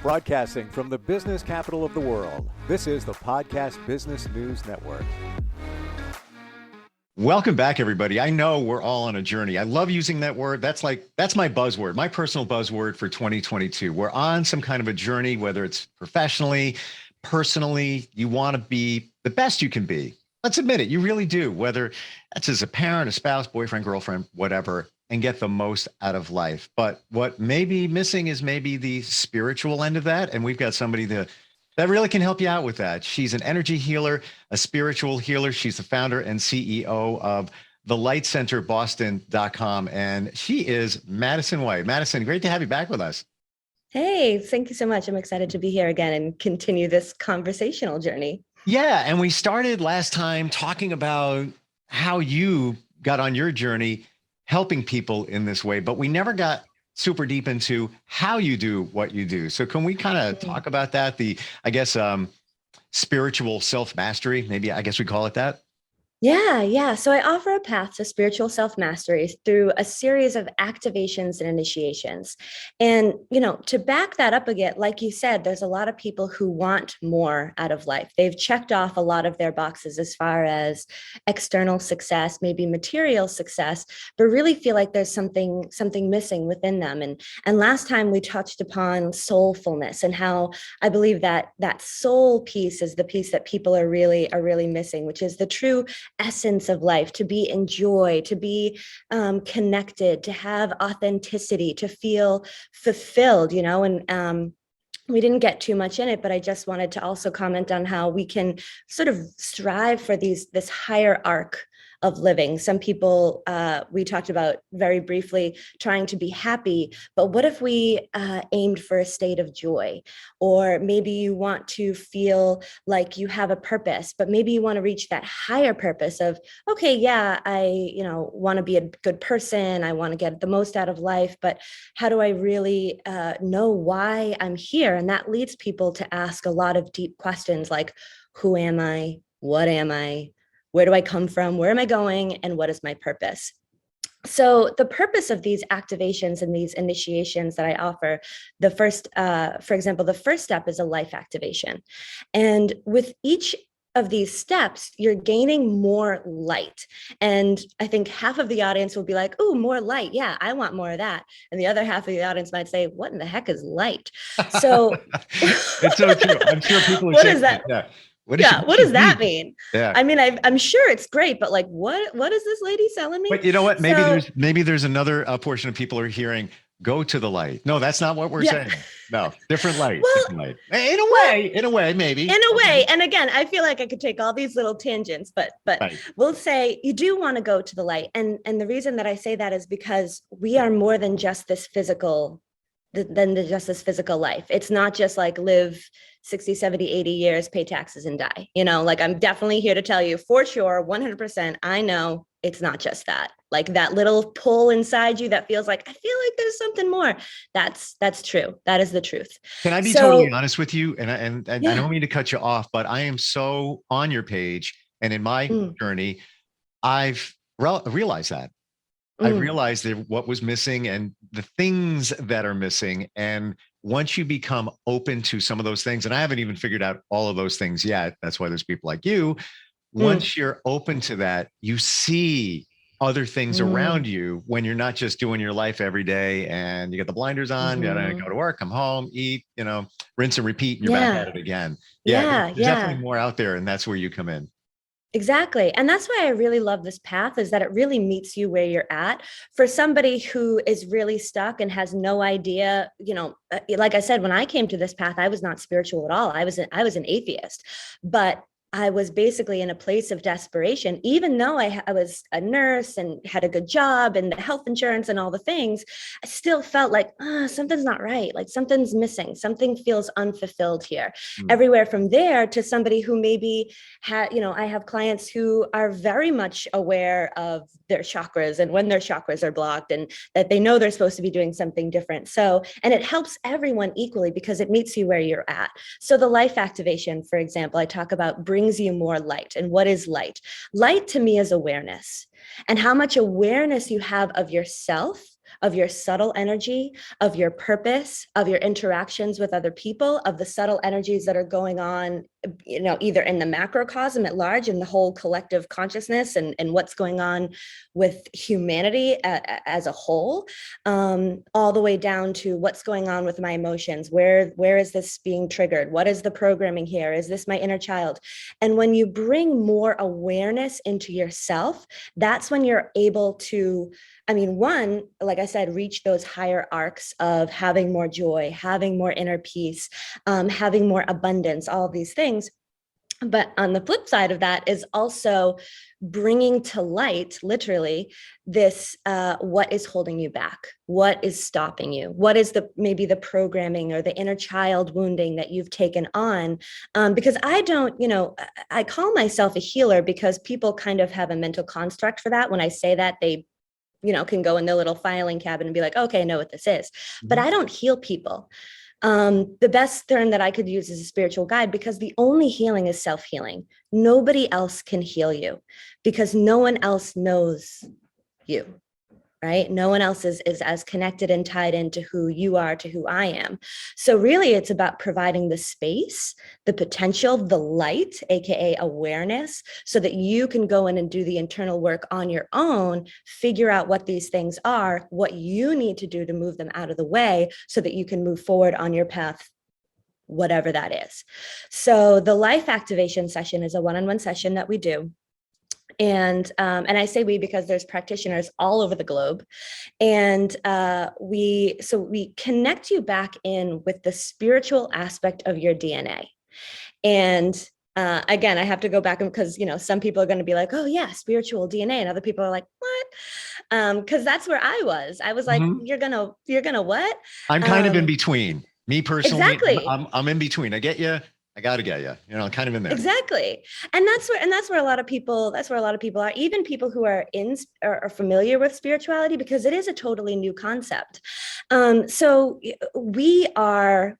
Broadcasting from the business capital of the world, this is the Podcast Business News Network. Welcome back, everybody. I know we're all on a journey. I love using that word. That's my buzzword, my personal buzzword for 2022. We're on some kind of a journey, whether it's professionally, personally, you want to be the best you can be. Let's admit it. You really do, whether that's as a parent, a spouse, boyfriend, girlfriend, whatever, and get the most out of life. But what may be missing is maybe the spiritual end of that. And we've got somebody that really can help you out with that. She's an energy healer, a spiritual healer. She's the founder and CEO of thelightcenterboston.com. And she is Madison White. Madison, great to have you back with us. Hey, thank you so much. I'm excited to be here again and continue this conversational journey. Yeah. And we started last time talking about how you got on your journey helping people in this way, but we never got super deep into how you do what you do. So can we kind of talk about that? Spiritual self-mastery, maybe I guess we call it that. Yeah. So I offer a path to spiritual self-mastery through a series of activations and initiations. And, to back that up again, like you said, there's a lot of people who want more out of life. They've checked off a lot of their boxes as far as external success, maybe material success, but really feel like there's something missing within them. And last time we touched upon soulfulness and how I believe that soul piece is the piece that people are really missing, which is the true essence of life, to be in joy, to be connected, to have authenticity, to feel fulfilled, and we didn't get too much in it, but I just wanted to also comment on how we can sort of strive for this higher arc of living. Some people, we talked about very briefly trying to be happy, but what if we aimed for a state of joy? Or maybe you want to feel like you have a purpose, but maybe you want to reach that higher purpose of, okay, yeah, I, want to be a good person. I want to get the most out of life, but how do I really know why I'm here? And that leads people to ask a lot of deep questions like, who am I? What am I? Where do I come from? Where am I going? And what is my purpose? So the purpose of these activations and these initiations that I offer, for example, the first step is a life activation. And with each of these steps, you're gaining more light. And I think half of the audience will be like, oh, more light. Yeah, I want more of that. And the other half of the audience might say, what in the heck is light? So it's so true. I'm sure people are what saying is that? Yeah. What does that mean? Yeah. I mean, I'm sure it's great, but like, what is this lady selling me? But you know what? Maybe there's another portion of people are hearing, go to the light. No, that's not what we're saying. No, different light. Well, different light. In a way, maybe. In a way. And again, I feel like I could take all these little tangents, but right. We'll say you do want to go to the light. And the reason that I say that is because we are more than just this physical life. It's not just like live 60, 70, 80 years, pay taxes and die. Like I'm definitely here to tell you for sure, 100%, I know it's not just that. Like that little pull inside you that feels like, I feel like there's something more. That's true. That is the truth. Can I be totally honest with you? And I don't mean to cut you off, but I am so on your page and in my journey, I've realized that. I realized that what was missing and the things that are missing. And once you become open to some of those things, and I haven't even figured out all of those things yet, that's why there's people like you. Once you're open to that, you see other things around you when you're not just doing your life every day and you get the blinders on, you gotta go to work, come home, eat, rinse and repeat, and you're back at it again. There's definitely more out there, and that's where you come in. Exactly. And that's why I really love this path, is that it really meets you where you're at. For somebody who is really stuck and has no idea, like I said, when I came to this path, I was not spiritual at all. I was an atheist, but I was basically in a place of desperation, even though I was a nurse and had a good job and the health insurance and all the things. I still felt like something's not right. Like something's missing. Something feels unfulfilled here. Everywhere from there to somebody who maybe I have clients who are very much aware of their chakras and when their chakras are blocked and that they know they're supposed to be doing something different. So, and it helps everyone equally because it meets you where you're at. So the life activation, for example, I talk about brings you more light. And what is light? Light to me is awareness, and how much awareness you have of yourself of your subtle energy, of your purpose, of your interactions with other people, of the subtle energies that are going on, either in the macrocosm at large, in the whole collective consciousness, and what's going on with humanity as a whole, all the way down to what's going on with my emotions. Where is this being triggered? What is the programming here? Is this my inner child? And when you bring more awareness into yourself, that's when you're able to, one, like I said, reach those higher arcs of having more joy, having more inner peace, having more abundance, all of these things. But on the flip side of that is also bringing to light, literally, this what is holding you back, what is stopping you, what is maybe the programming or the inner child wounding that you've taken on. Because I call myself a healer because people kind of have a mental construct for that. When I say that, they can go in their little filing cabinet and be like, okay, I know what this is. Mm-hmm. But I don't heal people. The best term that I could use is a spiritual guide, because the only healing is self-healing. Nobody else can heal you because no one else knows you, right? No one else is as connected and tied into who you are to who I am. So really it's about providing the space, the potential, the light, AKA awareness, so that you can go in and do the internal work on your own, figure out what these things are, what you need to do to move them out of the way so that you can move forward on your path, whatever that is. So the life activation session is a one-on-one session that we do. And I say we because there's practitioners all over the globe. And we connect you back in with the spiritual aspect of your DNA. And again, I have to go back because, some people are going to be like, oh yeah, spiritual DNA. And other people are like, what? Because that's where I was. I was like, mm-hmm. You're gonna what? I'm kind of in between. Me personally, exactly. I'm in between. I get you. I got to get you, kind of in there. Exactly. And that's where a lot of people are, even people who are are familiar with spirituality, because it is a totally new concept. So we are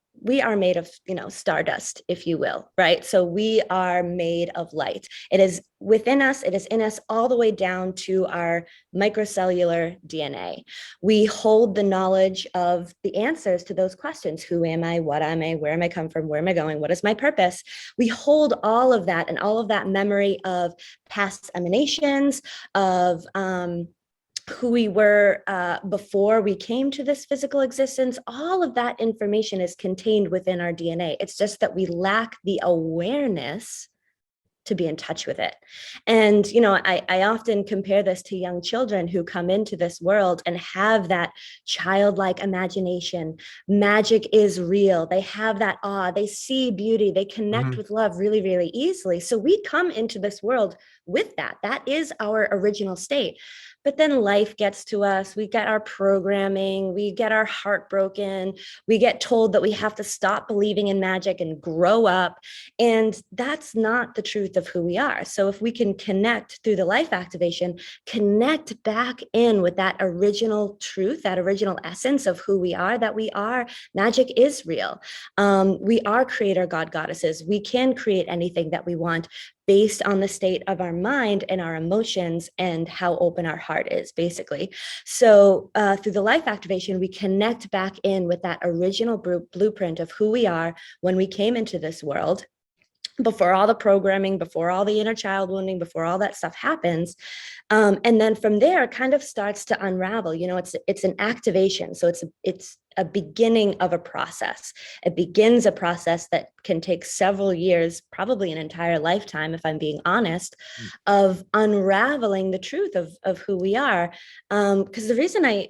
made of, stardust, if you will, right? So we are made of light. It is within us. It is in us all the way down to our microcellular DNA. We hold the knowledge of the answers to those questions. Who am I? What am I? Where am I come from? Where am I going? What is my purpose? We hold all of that, and all of that memory of past emanations, of who we were before we came to this physical existence. All of that information is contained within our DNA. It's just that we lack the awareness to be in touch with it. And, I often compare this to young children who come into this world and have that childlike imagination. Magic is real. They have that awe. They see beauty. They connect mm-hmm. with love really, really easily. So we come into this world with that. That is our original state. But then life gets to us. We get our programming. We get our heart broken. We get told that we have to stop believing in magic and grow up. And that's not the truth of who we are. So if we can connect through the life activation, connect back in with that original truth, that original essence of who we are, that we are, magic is real. We are creator god goddesses. We can create anything that we want based on the state of our mind and our emotions and how open our heart is, basically. So through the life activation, we connect back in with that original blueprint of who we are when we came into this world, before all the programming, before all the inner child wounding, before all that stuff happens. And then from there, it kind of starts to unravel. It's an activation. So it's a beginning of a process. It begins a process that can take several years, probably an entire lifetime, if I'm being honest, of unraveling the truth of who we are. Because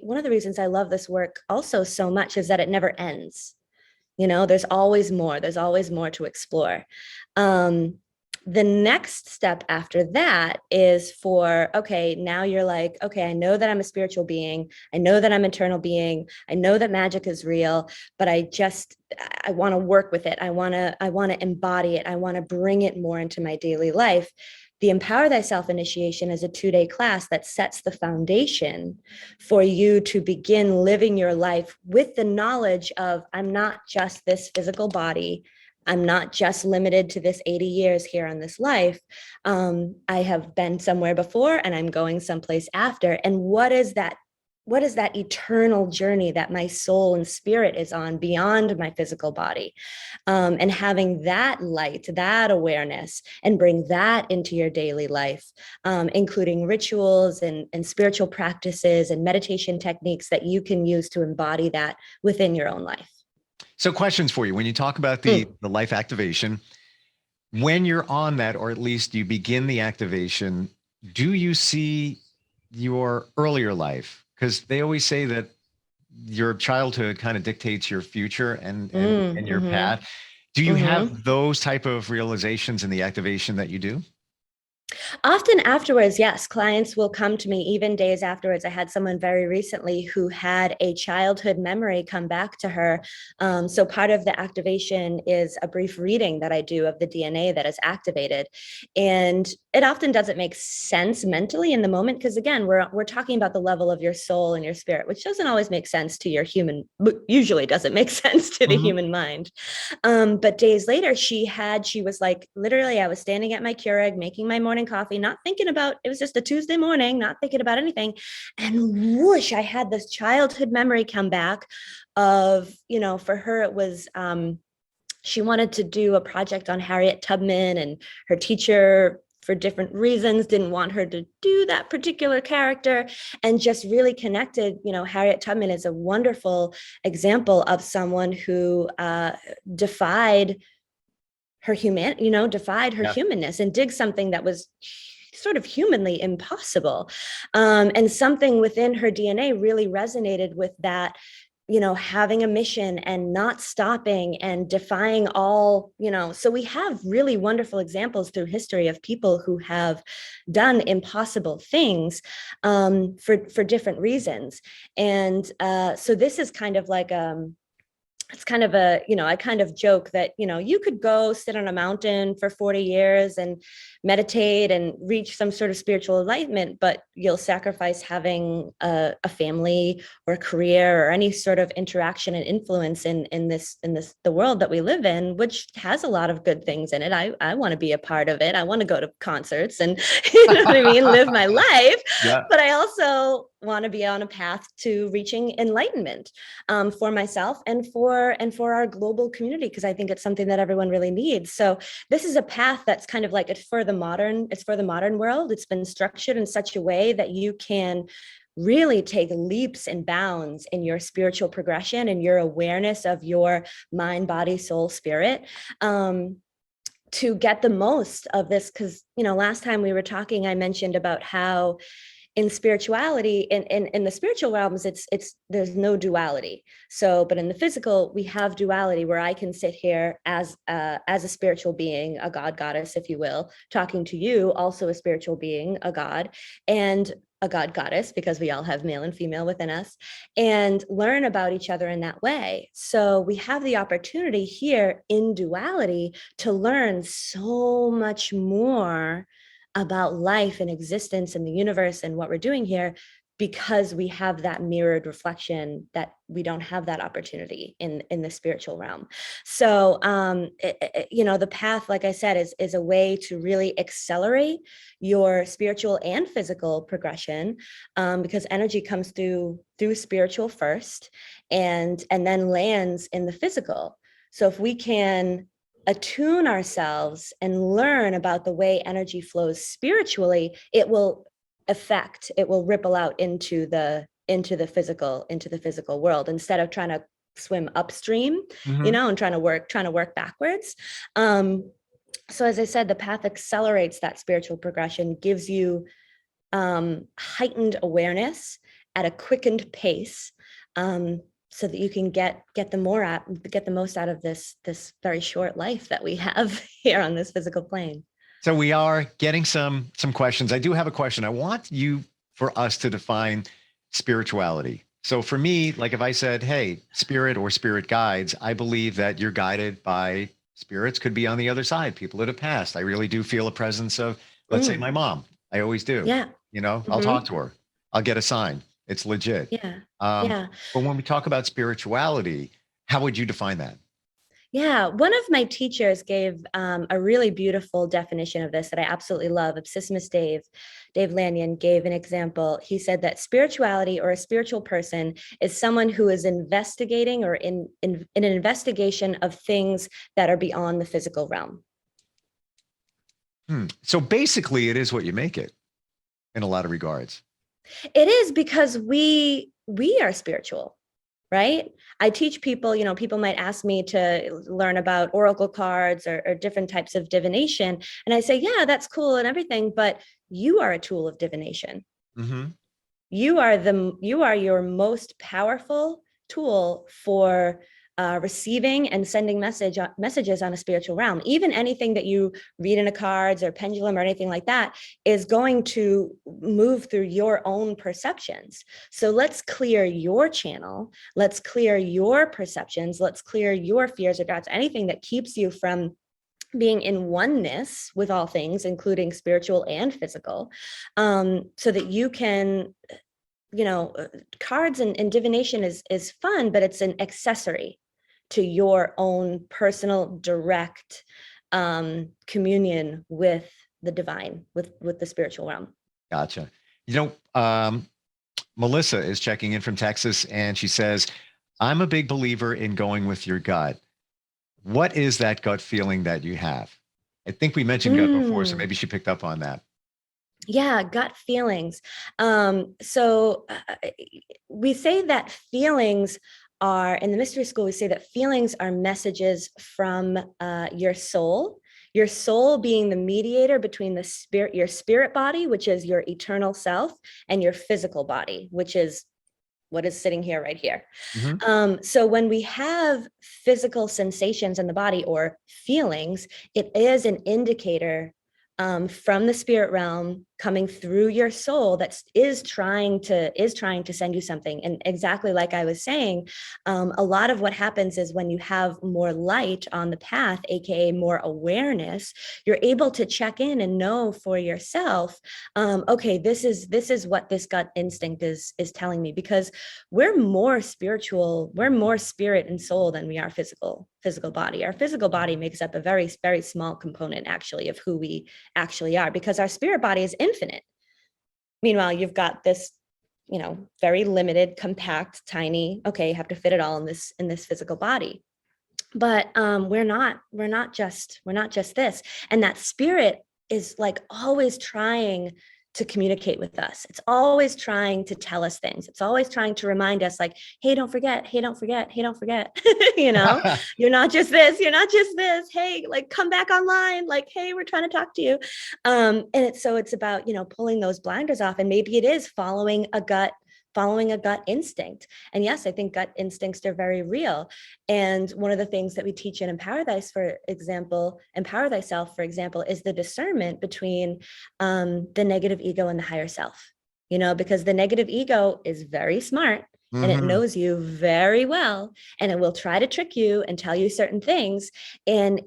one of the reasons I love this work also so much is that it never ends. There's always more to explore. The next step after that is okay, now you're like, okay, I know that I'm a spiritual being. I know that I'm an eternal being. I know that magic is real, but I want to work with it. I want to embody it. I want to bring it more into my daily life. The Empower Thyself initiation is a 2-day class that sets the foundation for you to begin living your life with the knowledge of, I'm not just this physical body. I'm not just limited to this 80 years here on this life. I have been somewhere before and I'm going someplace after. And what is that what is that eternal journey that my soul and spirit is on beyond my physical body? And having that light, that awareness, and bring that into your daily life, including rituals and spiritual practices and meditation techniques that you can use to embody that within your own life. So questions for you. When you talk about the life activation, when you're on that, or at least you begin the activation, do you see your earlier life? Because they always say that your childhood kind of dictates your future and your path. Do you have those type of realizations in the activation that you do? Often afterwards, yes, clients will come to me even days afterwards. I had someone very recently who had a childhood memory come back to her. So part of the activation is a brief reading that I do of the DNA that is activated. And it often doesn't make sense mentally in the moment, because again, we're talking about the level of your soul and your spirit, which doesn't always make sense to your human, usually doesn't make sense to the human mind. But days later, she was like, literally, I was standing at my Keurig making my morning coffee, not thinking about, it was just a Tuesday morning, not thinking about anything. And whoosh, I had this childhood memory come back of, for her, it was, she wanted to do a project on Harriet Tubman, and her teacher, for different reasons, didn't want her to do that particular character, and just really connected. Harriet Tubman is a wonderful example of someone who defied her humanness and did something that was sort of humanly impossible. And something within her DNA really resonated with that, having a mission and not stopping and defying all, so we have really wonderful examples through history of people who have done impossible things for different reasons. And so this is kind of like, it's kind of I kind of joke that, you could go sit on a mountain for 40 years and meditate and reach some sort of spiritual enlightenment, but you'll sacrifice having a family or a career or any sort of interaction and influence in the world that we live in, which has a lot of good things in it. I want to be a part of it. I want to go to concerts and, what I mean, live my life. Yeah. But I also want to be on a path to reaching enlightenment for myself and for our global community, because I think it's something that everyone really needs. So this is a path that's kind of like, it's for the modern world. It's been structured in such a way that you can really take leaps and bounds in your spiritual progression and your awareness of your mind, body, soul, spirit, to get the most of this. Because, last time we were talking, I mentioned about how in spirituality, in the spiritual realms, there's no duality. So, but in the physical, we have duality, where I can sit here as a spiritual being, a god, goddess, if you will, talking to you, also a spiritual being, a god, and a god, goddess, because we all have male and female within us, and learn about each other in that way. So we have the opportunity here in duality to learn so much more about life and existence and the universe and what we're doing here, because we have that mirrored reflection that we don't have that opportunity in the spiritual realm. So, the path, like I said, is a way to really accelerate your spiritual and physical progression, because energy comes through spiritual first, and then lands in the physical. So if we can attune ourselves and learn about the way energy flows spiritually, it will ripple out into the physical world, instead of trying to swim upstream, and trying to work backwards. So as I said, the path accelerates that spiritual progression, gives you heightened awareness at a quickened pace, so that you can get the most out of this very short life that we have here on this physical plane. So we are getting some questions. I do have a question. I want for us to define spirituality. So for me, like if I said, hey, spirit or spirit guides, I believe that you're guided by spirits, could be on the other side, people that have passed. I really do feel a presence of, let's say, my mom. I always do. Yeah. I'll talk to her. I'll get a sign. It's legit. Yeah. But when we talk about spirituality, how would you define that? Yeah, one of my teachers gave a really beautiful definition of this that I absolutely love. Obsessimus Dave Lanyon gave an example. He said that spirituality or a spiritual person is someone who is investigating or in an investigation of things that are beyond the physical realm. So basically, it is what you make it in a lot of regards. It is, because we are spiritual, right? I teach people, people might ask me to learn about oracle cards or different types of divination. And I say, yeah, that's cool and everything, but you are a tool of divination. Mm-hmm. You are your most powerful tool for receiving and sending messages on a spiritual realm. Even anything that you read in a cards or pendulum or anything like that is going to move through your own perceptions. So let's clear your channel. Let's clear your perceptions. Let's clear your fears or doubts, anything that keeps you from being in oneness with all things, including spiritual and physical, so that you can, cards and divination is fun, but it's an accessory to your own personal direct communion with the divine, with the spiritual realm. Gotcha. Melissa is checking in from Texas, and she says, I'm a big believer in going with your gut. What is that gut feeling that you have? I think we mentioned gut before, so maybe she picked up on that. Yeah, gut feelings. So we say that feelings are, in the mystery school, we say that feelings are messages from your soul being the mediator between your spirit body, which is your eternal self, and your physical body, which is what is sitting here right here. Mm-hmm. So when we have physical sensations in the body or feelings, it is an indicator from the spirit realm coming through your soul that is trying to send you something. And exactly like I was saying, a lot of what happens is when you have more light on the path, aka more awareness, you're able to check in and know for yourself, okay, this is what this gut instinct is telling me, because we're more spiritual, we're more spirit and soul than we are physical body. Our physical body makes up a very, very small component actually of who we actually are, because our spirit body is infinite. Meanwhile, you've got this, very limited, compact, tiny, okay, you have to fit it all in this physical body. But we're not just this. And that spirit is like always trying to communicate with us. It's always trying to tell us things. It's always trying to remind us, like, hey, don't forget, hey, don't forget, hey, don't forget. You're not just this, hey, like, come back online, like, hey, we're trying to talk to you. And it's about, pulling those blinders off. And maybe it is following a gut instinct. And yes, I think gut instincts are very real. And one of the things that we teach in Empower Thyself, for example, is the discernment between the negative ego and the higher self, because the negative ego is very smart. Mm-hmm. And it knows you very well, and it will try to trick you and tell you certain things. And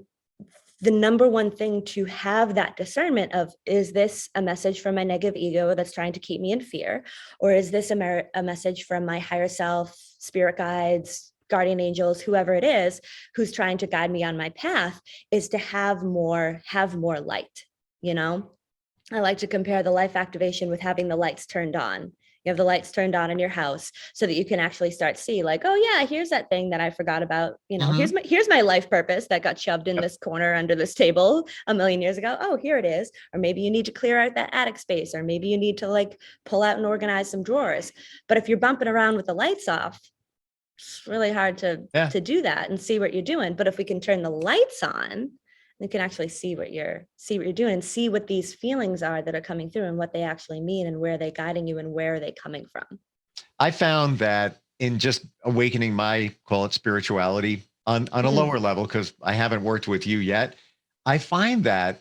the number one thing to have that discernment of, is this a message from my negative ego that's trying to keep me in fear? Or is this a message from my higher self, spirit guides, guardian angels, whoever it is, who's trying to guide me on my path, is to have more light. I like to compare the life activation with having the lights turned on. You have the lights turned on in your house so that you can actually start to see, like, oh yeah, here's that thing that I forgot about. Mm-hmm. Here's my life purpose that got shoved in this corner under this table a million years ago. Oh, here it is. Or maybe you need to clear out that attic space, or maybe you need to like pull out and organize some drawers. But if you're bumping around with the lights off, it's really hard to do that and see what you're doing. But if we can turn the lights on, you can actually see what you're doing, and see what these feelings are that are coming through and what they actually mean and where they're guiding you and where are they coming from. I found that in just awakening my, call it spirituality on a lower level, because I haven't worked with you yet, I find that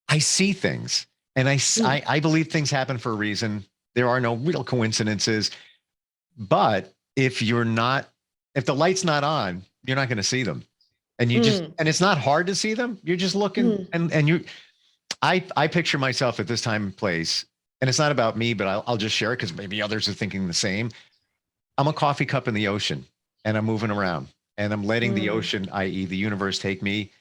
I see things, and I believe things happen for a reason. There are no real coincidences, but if the light's not on, you're not going to see them. And you and it's not hard to see them. You're just looking I picture myself at this time and place, and it's not about me, but I'll just share it because maybe others are thinking the same. I'm a coffee cup in the ocean, and I'm moving around. and I'm letting the ocean, i.e. the universe, take me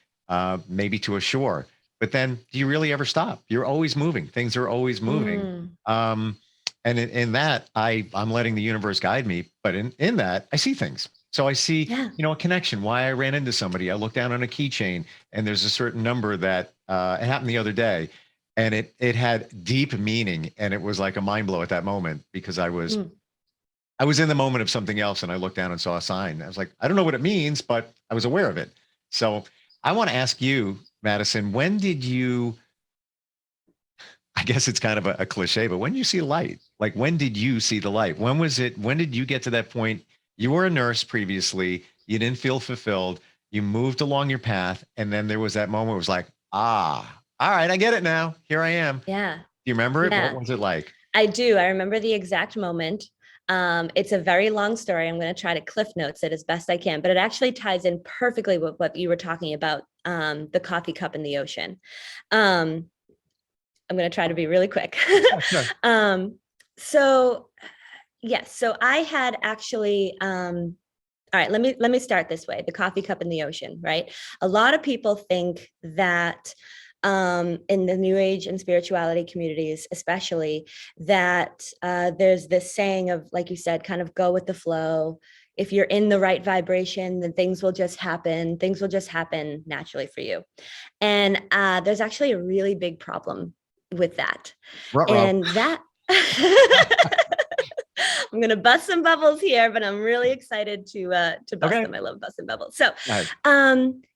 maybe to a shore. But then do you really ever stop? You're always moving. Things are always moving. And in that, I'm letting the universe guide me. But in that, I see things. So I see, a connection. Why I ran into somebody. I look down on a keychain, and there's a certain number that it happened the other day, and it had deep meaning, and it was like a mind blow at that moment because I was in the moment of something else, and I looked down and saw a sign. I was like, I don't know what it means, but I was aware of it. So I want to ask you, Madison, when did you? I guess it's kind of a cliche, but when did you see light? Like, when did you see the light? When was it? When did you get to that point? You were a nurse previously. You didn't feel fulfilled. You moved along your path. And then there was that moment where it was like, all right, I get it now. Here I am. Yeah. Do you remember it? Yeah. What was it like? I do. I remember the exact moment. It's a very long story. I'm going to try to cliff notes it as best I can, but it actually ties in perfectly with what you were talking about, the coffee cup in the ocean. I'm going to try to be really quick. Sure. So yes, so I had actually, all right, let me start this way. The coffee cup in the ocean, right? A lot of people think that in the New Age and spirituality communities, especially, that there's this saying of, like you said, kind of go with the flow. If you're in the right vibration, then things will just happen. Things will just happen naturally for you. And there's actually a really big problem with that. Ruh-roh. And that I'm going to bust some bubbles here, but I'm really excited to bust them. I love busting bubbles. So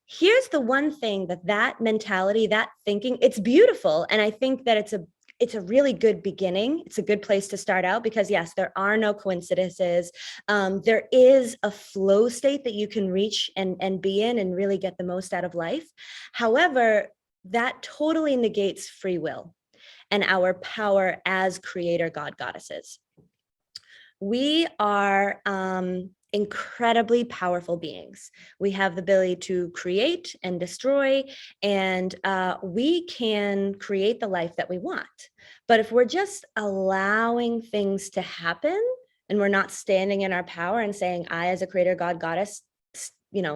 here's the one thing that mentality, that thinking, it's beautiful. And I think that it's a really good beginning. It's a good place to start out because yes, there are no coincidences. There is a flow state that you can reach and be in and really get the most out of life. However, that totally negates free will and our power as creator God goddesses. We are incredibly powerful beings. We have the ability to create and destroy, and we can create the life that we want. But if we're just allowing things to happen and we're not standing in our power and saying, I, as a creator God goddess,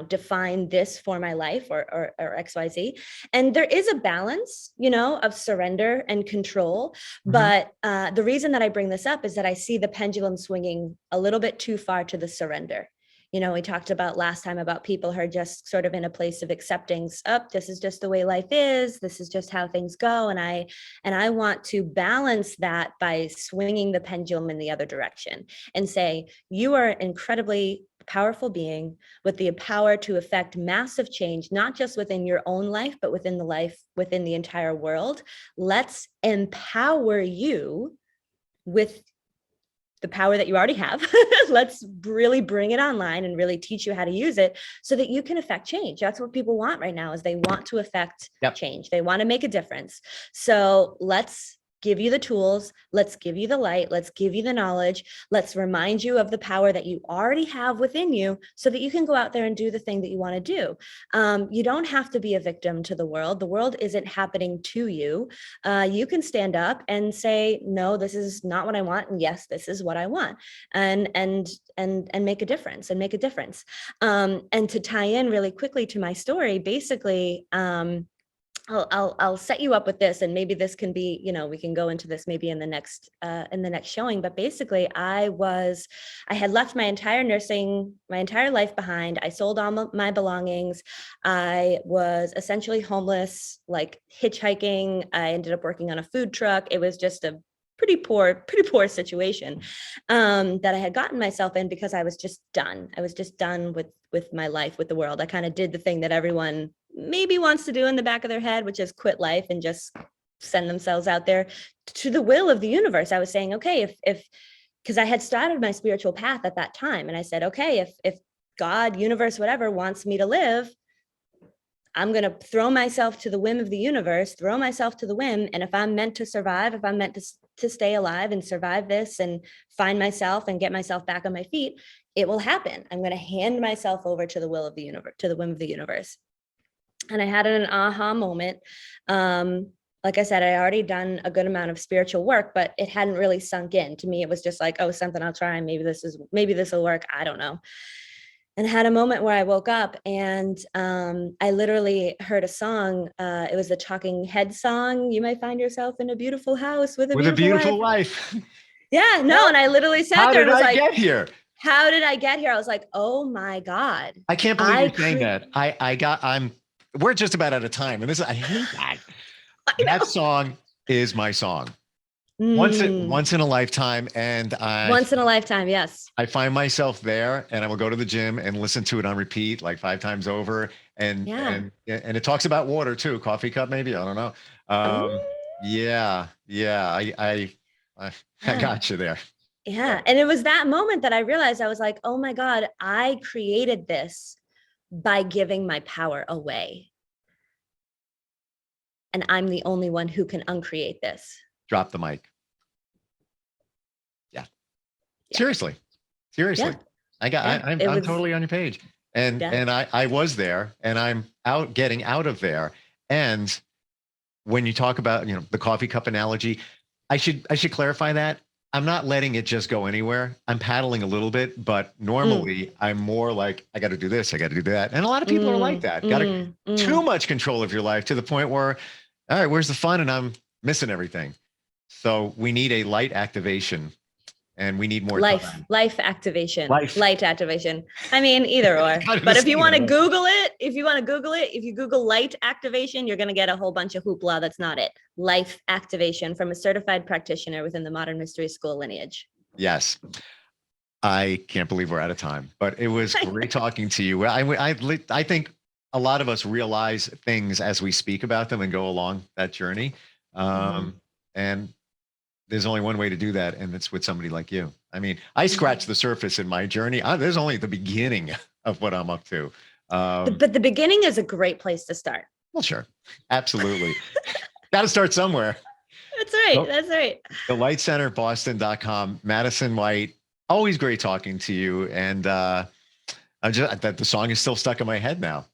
define this for my life or XYZ. And there is a balance, of surrender and control. But the reason that I bring this up is that I see the pendulum swinging a little bit too far to the surrender. We talked about last time about people who are just sort of in a place of accepting, this is just the way life is. This is just how things go. And I want to balance that by swinging the pendulum in the other direction and say, you are incredibly powerful being with the power to affect massive change, not just within your own life, but within the entire world. Let's empower you with the power that you already have. Let's really bring it online and really teach you how to use it so that you can affect change. That's what people want right now, is they want to affect change. They want to make a difference. So let's give you the tools. Let's give you the light. Let's give you the knowledge. Let's remind you of the power that you already have within you so that you can go out there and do the thing that you want to do. You don't have to be a victim to the world. The world isn't happening to you. You can stand up and say, no, this is not what I want. And yes, this is what I want. And make a difference and make a difference. And to tie in really quickly to my story, basically, I'll set you up with this, and maybe this can be, we can go into this maybe in the next showing. But basically, I had left my entire life behind. I sold all my belongings. I was essentially homeless, like hitchhiking. I ended up working on a food truck. It was just a pretty poor situation that I had gotten myself in because I was just done. I was just done with my life, with the world. I kind of did the thing that everyone maybe wants to do in the back of their head, which is quit life and just send themselves out there to the will of the universe. I was saying, okay, if because I had started my spiritual path at that time, and I said, okay, if God, universe, whatever wants me to live, I'm going to throw myself to the whim of the universe, throw myself to the whim. And if I'm meant to survive, if I'm meant to stay alive and survive this and find myself and get myself back on my feet, it will happen. I'm going to hand myself over to the will of the universe, to the whim of the universe. And I had an aha moment. Like I said, I already done a good amount of spiritual work, but it hadn't really sunk in. To me, it was just like, oh, something I'll try. Maybe this will work. I don't know. and had a moment where I woke up and I literally heard a song. It was the Talking Head song. You might find yourself in a beautiful house with a beautiful wife. life. Yeah, no. And I literally sat there and was like, get here? How did I get here? I was like, oh my God. I can't believe you're saying that. We're just about out of time. And I hate that. That song is my song. Once in a lifetime. And once in a lifetime. Yes. I find myself there and I will go to the gym and listen to it on repeat, like 5 times over. And it talks about water too. Coffee cup, maybe. I don't know. I got you there. Yeah. And it was that moment that I realized, I was like, oh my God, I created this by giving my power away. And I'm the only one who can uncreate this. Drop the mic. Yeah. Seriously. Yeah. I'm totally on your page. And I was there and I'm getting out of there. And when you talk about, the coffee cup analogy, I should clarify that. I'm not letting it just go anywhere. I'm paddling a little bit, but normally I'm more like, I got to do this, I got to do that. And a lot of people are like that. Too much control of your life to the point where, all right, where's the fun? And I'm missing everything. So we need a light activation and we need more light activation. I mean, either or, but if you want to Google it, if you Google light activation, you're going to get a whole bunch of hoopla. That's not it. Life activation from a certified practitioner within the Modern Mystery School lineage. Yes. I can't believe we're out of time, but it was great talking to you. I think a lot of us realize things as we speak about them and go along that journey. And there's only one way to do that, and it's with somebody like you. I mean, I scratched the surface in my journey. There's only the beginning of what I'm up to. But the beginning is a great place to start. Well, sure. Absolutely. Got to start somewhere. That's right. That's right. TheLightCenterBoston.com. Madison White, always great talking to you. And that the song is still stuck in my head now.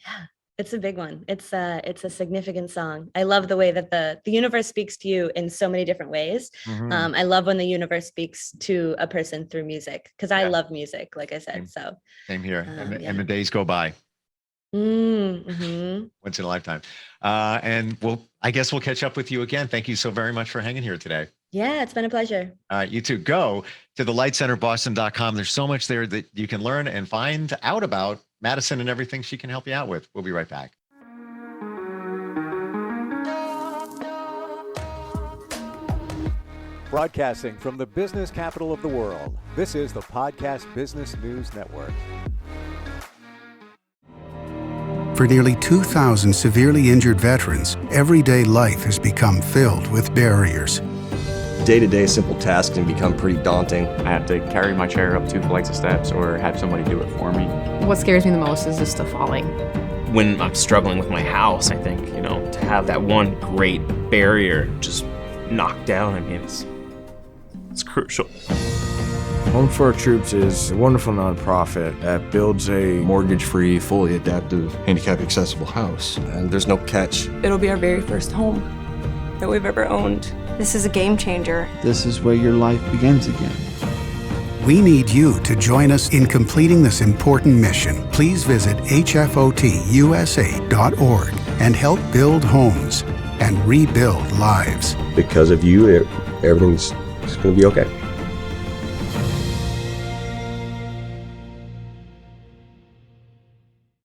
Yeah. It's a big one. It's a significant song. I love the way that the universe speaks to you in so many different ways. I love when the universe speaks to a person through music because I love music, like I said. Same here. And the days go by. Once in a lifetime. And I guess we'll catch up with you again. Thank you so very much for hanging here today. Yeah, it's been a pleasure. All right, you too. Go to thelightcenterboston.com. There's so much there that you can learn and find out about Madison and everything she can help you out with. We'll be right back. Broadcasting from the business capital of the world, this is the Podcast Business News Network. For nearly 2,000 severely injured veterans, everyday life has become filled with barriers. Day-to-day simple tasks can become pretty daunting. I have to carry my chair up 2 flights of steps or have somebody do it for me. What scares me the most is just the falling. When I'm struggling with my house, I think, to have that one great barrier just knocked down, I mean, it's crucial. Home for Our Troops is a wonderful nonprofit that builds a mortgage-free, fully adaptive, handicap-accessible house. And there's no catch. It'll be our very first home that we've ever owned. This is a game changer. This is where your life begins again. We need you to join us in completing this important mission. Please visit hfotusa.org and help build homes and rebuild lives. Because of you, everything's going to be okay.